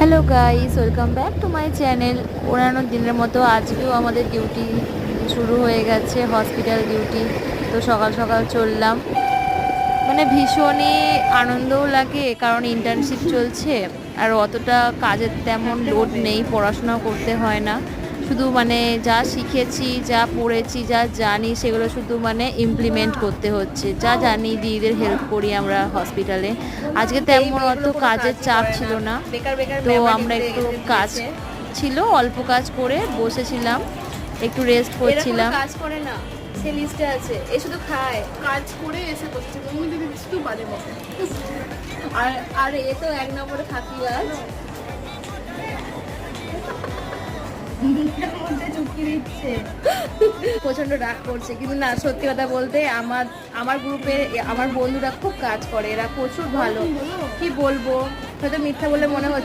Hello guys, welcome back to my channel. অন্যান্য দিনের মতো আজকেও আমাদের ডিউটি শুরু হয়ে গেছে, হসপিটাল ডিউটি। তো সকাল সকাল চললাম, মানে ভীষণই আনন্দও লাগে কারণ ইন্টার্নশিপ চলছে আর অতটা কাজের তেমন লোড নেই, পড়াশোনাও করতে হয় না। শুধু মানে যা শিখেছি, যা পড়েছি, যা জানি সেগুলো শুধু মানে ইমপ্লিমেন্ট করতে হচ্ছে। যা জানি দিদিদের হেল্প করি আমরা হসপিটালে। আজকে তেমন অত কাজের চাপ ছিল না, তো আমরা একটু কাজ ছিল, অল্প কাজ করে বসেছিলাম, একটু রেস্ট করছিলাম। কাজ করে না, সে লিস্টে আছে, এ শুধু খায়, কাজ করে এসে বসছে। তুমি যদি শুধু বাজে বকে। আর আর এ তো এক নম্বরে থাকি আজ প্রচন্ড রাগ করছে, কিন্তু না, সত্যি কথা বলতে আমার গ্রুপে আমার বন্ধুরা খুব কাজ করে, এরা প্রচুর ভালো। কি বলবো, হয়তো মিথ্যা বলে মনে হচ্ছে,